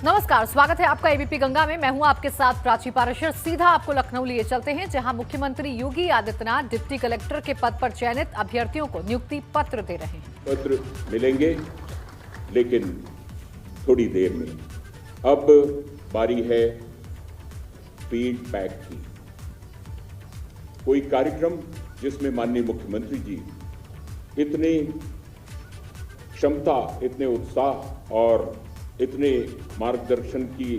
नमस्कार, स्वागत है आपका एबीपी गंगा में। मैं हूं आपके साथ प्राची पाराशर। सीधा आपको लखनऊ लिए चलते हैं, जहां मुख्यमंत्री योगी आदित्यनाथ डिप्टी कलेक्टर के पद पर चयनित अभ्यर्थियों को नियुक्ति पत्र दे रहे हैं। पत्र मिलेंगे, लेकिन थोड़ी देर में। अब बारी है फीडबैक की। कोई कार्यक्रम जिसमें माननीय मुख्यमंत्री जी इतने क्षमता, इतने उत्साह और इतने मार्गदर्शन की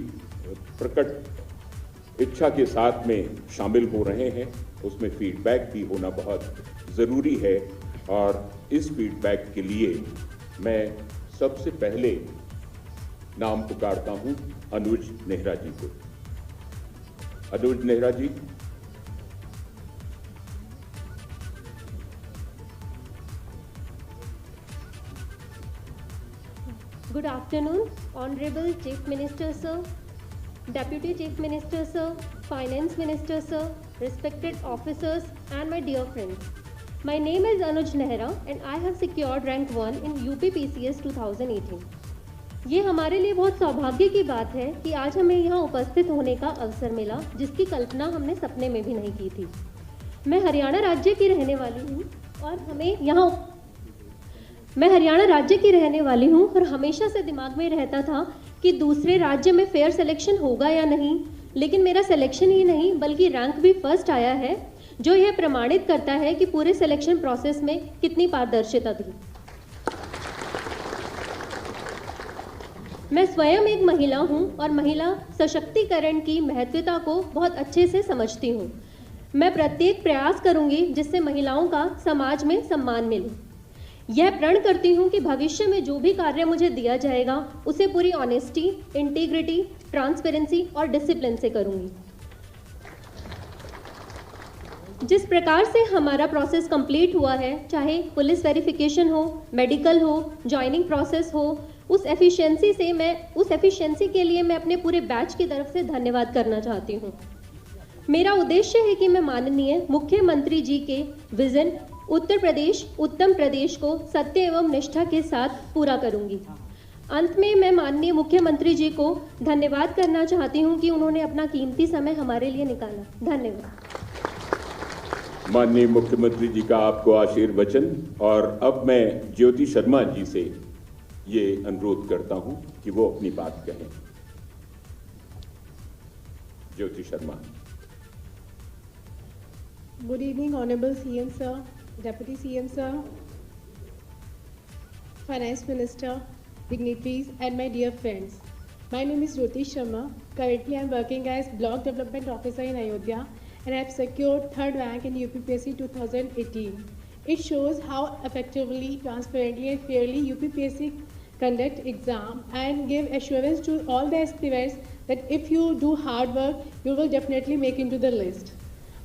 प्रकट इच्छा के साथ में शामिल हो रहे हैं, उसमें फीडबैक भी होना बहुत ज़रूरी है। और इस फीडबैक के लिए मैं सबसे पहले नाम पुकारता हूं अनुज नेहरा जी को। अनुज नेहरा जी। Good afternoon, Honorable Chief Minister Sir, Deputy Chief Minister Sir, Finance Minister Sir, respected officers and my dear friends. My name is Anuj Nehra and I have secured rank 1 in UP PCS 2018. ये हमारे लिए बहुत सौभाग्य की बात है कि आज हमें यहाँ उपस्थित होने का अवसर मिला, जिसकी कल्पना हमने सपने में भी नहीं की थी। मैं हरियाणा राज्य की रहने वाली हूँ और हमेशा से दिमाग में रहता था कि दूसरे राज्य में फेयर सिलेक्शन होगा या नहीं, लेकिन मेरा सिलेक्शन ही नहीं बल्कि रैंक भी फर्स्ट आया है, जो यह प्रमाणित करता है कि पूरे सिलेक्शन प्रोसेस में कितनी पारदर्शिता थी। मैं स्वयं एक महिला हूं और महिला सशक्तिकरण की महत्वता को बहुत अच्छे से समझती हूं। मैं प्रत्येक प्रयास करूंगी जिससे महिलाओं का समाज में सम्मान मिले। यह प्रण करती हूं कि भविष्य में जो भी कार्य मुझे दिया जाएगा उसे पूरी ऑनेस्टी, इंटीग्रिटी, ट्रांसपेरेंसी और डिसिप्लिन से करूंगी। जिस प्रकार से हमारा प्रोसेस कंप्लीट हुआ है, चाहे पुलिस वेरिफिकेशन हो, मेडिकल हो, जॉइनिंग प्रोसेस हो, उस एफिशिएंसी के लिए मैं अपने पूरे बैच की तरफ से धन्यवाद करना चाहती हूँ। मेरा उद्देश्य है कि मैं माननीय मुख्यमंत्री जी के विजन उत्तर प्रदेश उत्तम प्रदेश को सत्य एवं निष्ठा के साथ पूरा करूंगी। अंत में मैं माननीय मुख्यमंत्री जी को धन्यवाद करना चाहती हूं कि उन्होंने अपना कीमती समय हमारे लिए निकाला। धन्यवाद। माननीय मुख्यमंत्री जी का आपको आशीर्वचन। और अब मैं ज्योति शर्मा जी से ये अनुरोध करता हूं कि वो अपनी बात कहें। Jyoti Sharma. Good evening, Honorable CM Sir, Deputy CM Sir, Finance Minister, dignitaries and my dear friends. My name is Jyoti Sharma. Currently I am working as Block Development Officer in Ayodhya and I have secured 3rd rank in UPPSC 2018. It shows how effectively, transparently and fairly UPPSC conduct exam and give assurance to all the aspirants that if you do hard work, you will definitely make into the list.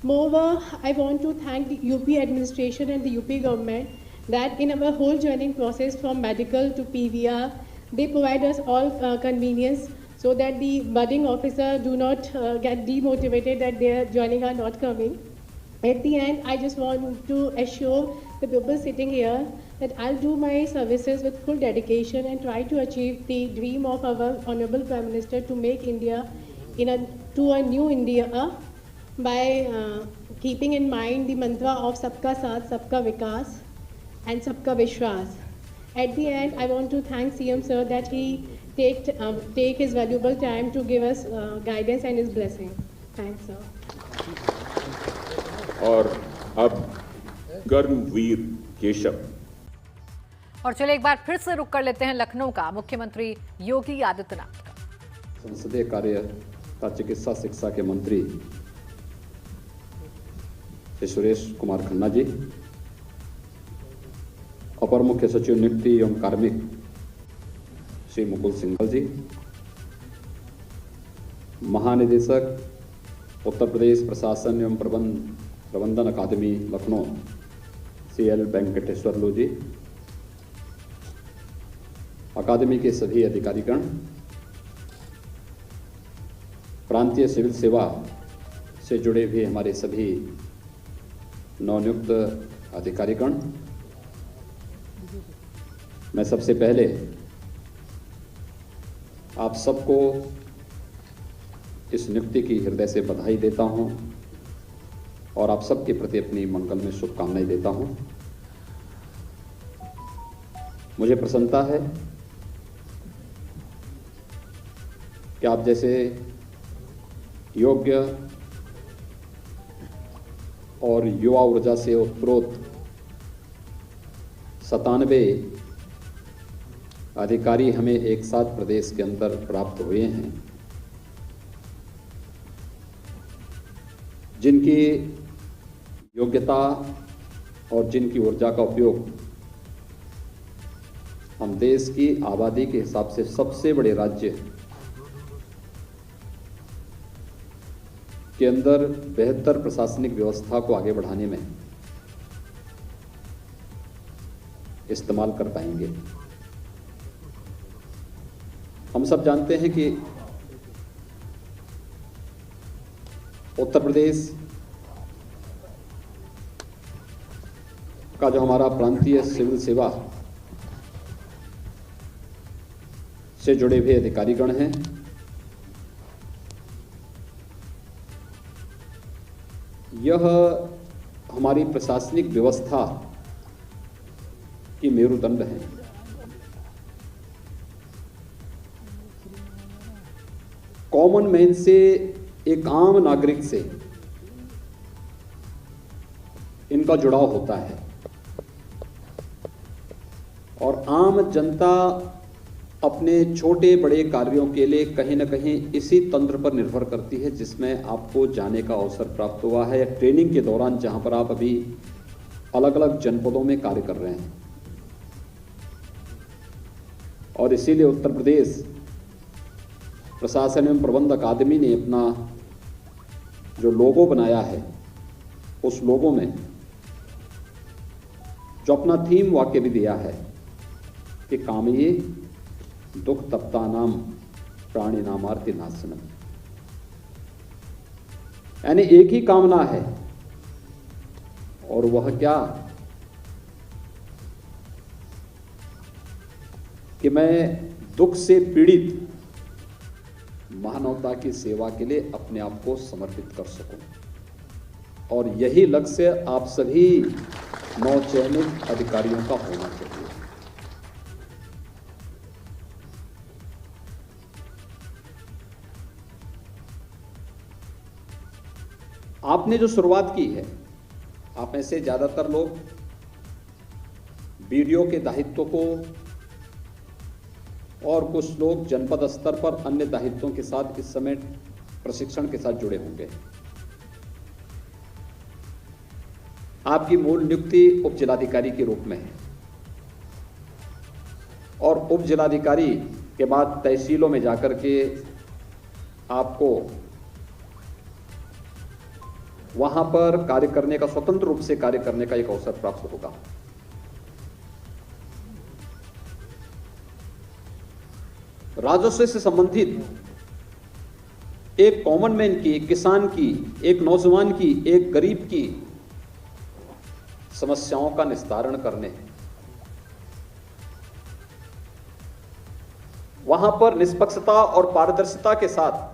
Moreover, I want to thank the UP administration and the UP government that in our whole joining process from medical to PVR, they provide us all convenience so that the budding officer do not get demotivated that their joining are not coming. At the end, I just want to assure the people sitting here that I'll do my services with full dedication and try to achieve the dream of our Honorable Prime Minister to make India to a new India by keeping in mind the mantra of Sabka Saath, Sabka Vikas and Sabka Vishwas. At the end, I want to thank CM Sir that he take his valuable time to give us guidance and his blessing. Thanks, sir. और अब कर्मवीर केशव। और चलिए एक बार फिर से रुक कर लेते हैं लखनऊ का मुख्यमंत्री योगी आदित्यनाथ का। संसदीय कार्य तथा चिकित्सा शिक्षा के मंत्री श्री सुरेश कुमार खन्ना जी, अपर मुख्य सचिव नियुक्ति एवं कार्मिक श्री मुकुल सिंघल जी, महानिदेशक उत्तर प्रदेश प्रशासन एवं प्रबंधन अकादमी लखनऊ श्री एल वेंकटेश्वरलू जी, अकादमी के सभी अधिकारीगण, प्रांतीय सिविल सेवा से जुड़े भी हमारे सभी नवनियुक्त अधिकारीगण, मैं सबसे पहले आप सबको इस नियुक्ति की हृदय से बधाई देता हूं और आप सबके प्रति अपनी मंगल में शुभकामनाएं देता हूं। मुझे प्रसन्नता है कि आप जैसे योग्य और युवा ऊर्जा से उत्प्रोत 97 अधिकारी हमें एक साथ प्रदेश के अंदर प्राप्त हुए हैं, जिनकी योग्यता और जिनकी ऊर्जा का उपयोग हम देश की आबादी के हिसाब से सबसे बड़े राज्य के अंदर बेहतर प्रशासनिक व्यवस्था को आगे बढ़ाने में इस्तेमाल कर पाएंगे। हम सब जानते हैं कि उत्तर प्रदेश का जो हमारा प्रांतीय सिविल सेवा से जुड़े हुए अधिकारीगण हैं, यह हमारी प्रशासनिक व्यवस्था की मेरुदंड है। कॉमन मैन से, एक आम नागरिक से इनका जुड़ाव होता है और आम जनता अपने छोटे बड़े कार्यों के लिए कहीं ना कहीं इसी तंत्र पर निर्भर करती है जिसमें आपको जाने का अवसर प्राप्त हुआ है, या ट्रेनिंग के दौरान जहां पर आप अभी अलग अलग जनपदों में कार्य कर रहे हैं। और इसीलिए उत्तर प्रदेश प्रशासन एवं प्रबंध अकादमी ने अपना जो लोगो बनाया है, उस लोगो में जो अपना थीम वाक्य भी दिया है कि कामये दुख तप्ता नाम प्राणी नामार्ति नाशनम, यानी एक ही कामना है, और वह क्या कि मैं दुख से पीड़ित मानवता की सेवा के लिए अपने आप को समर्पित कर सकूं। और यही लक्ष्य आप सभी नवचयनित अधिकारियों का होना चाहिए। आपने जो शुरुआत की है, आप में से ज्यादातर लोग बीडीओ के दायित्व को और कुछ लोग जनपद स्तर पर अन्य दायित्वों के साथ इस समय प्रशिक्षण के साथ जुड़े होंगे। आपकी मूल नियुक्ति उप जिलाधिकारी के रूप में है और उप जिलाधिकारी के बाद तहसीलों में जाकर के आपको वहां पर कार्य करने का, स्वतंत्र रूप से कार्य करने का एक अवसर प्राप्त होगा। राजस्व से संबंधित एक कॉमन मैन की, एक किसान की, एक नौजवान की, एक गरीब की समस्याओं का निस्तारण करने, वहां पर निष्पक्षता और पारदर्शिता के साथ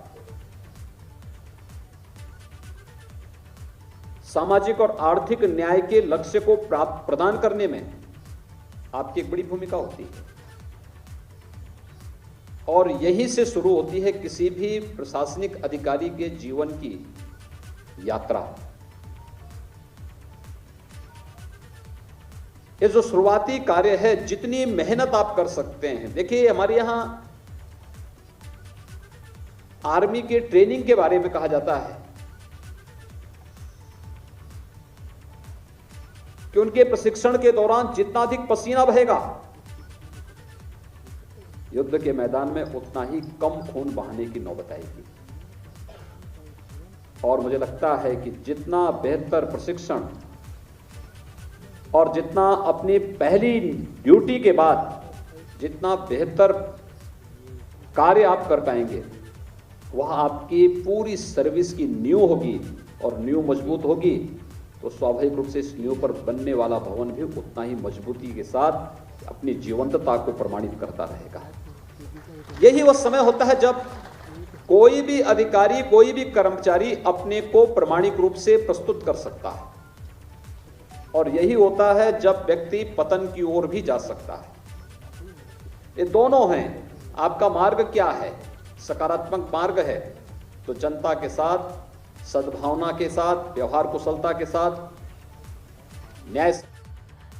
सामाजिक और आर्थिक न्याय के लक्ष्य को प्रदान करने में आपकी एक बड़ी भूमिका होती है। और यहीं से शुरू होती है किसी भी प्रशासनिक अधिकारी के जीवन की यात्रा। ये जो शुरुआती कार्य है, जितनी मेहनत आप कर सकते हैं, देखिए हमारे यहां आर्मी के ट्रेनिंग के बारे में कहा जाता है कि उनके प्रशिक्षण के दौरान जितना अधिक पसीना बहेगा, युद्ध के मैदान में उतना ही कम खून बहाने की नौबत आएगी। और मुझे लगता है कि जितना बेहतर प्रशिक्षण और जितना अपनी पहली ड्यूटी के बाद जितना बेहतर कार्य आप कर पाएंगे, वह आपकी पूरी सर्विस की नींव होगी। और नींव मजबूत होगी तो स्वाभाविक रूप से इस नींव पर बनने वाला भवन भी उतना ही मजबूती के साथ अपनी जीवंतता को प्रमाणित करता रहेगा। यही वह समय होता है जब कोई भी अधिकारी, कोई भी कर्मचारी अपने को प्रामाणिक रूप से प्रस्तुत कर सकता है, और यही होता है जब व्यक्ति पतन की ओर भी जा सकता है। ये दोनों हैं। आपका मार्ग क्या है? सकारात्मक मार्ग है तो जनता के साथ, सद्भावना के साथ, व्यवहार कुशलता के साथ, न्याय।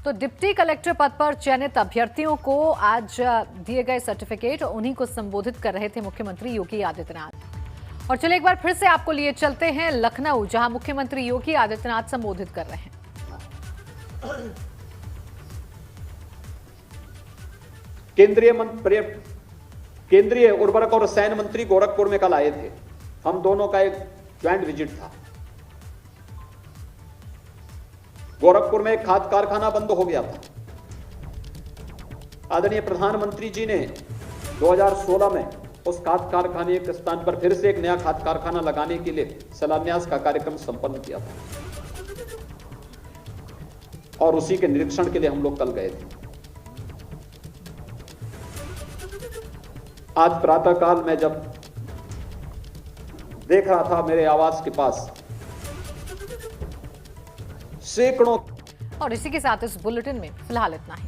तो डिप्टी कलेक्टर पद पर चयनित अभ्यर्थियों को आज दिए गए सर्टिफिकेट, उन्हीं को संबोधित कर रहे थे मुख्यमंत्री योगी आदित्यनाथ। और चलिए एक बार फिर से आपको लिए चलते हैं लखनऊ, जहां मुख्यमंत्री योगी आदित्यनाथ संबोधित कर रहे हैं। केंद्रीय उर्वरक और रसायन मंत्री गोरखपुर में कल आए थे। हम दोनों का एक ज्वाइंट विजिट था। गोरखपुर में एक खाद कारखाना बंद हो गया था। आदरणीय प्रधानमंत्री जी ने 2016 में उस खाद कारखाने के स्थान पर फिर से एक नया खाद कारखाना लगाने के लिए शिलान्यास का कार्यक्रम संपन्न किया था, और उसी के निरीक्षण के लिए हम लोग कल गए थे। आज प्रातःकाल में जब देख रहा था, मेरे आवास के पास सैकड़ों। और इसी के साथ इस बुलेटिन में फिलहाल इतना ही।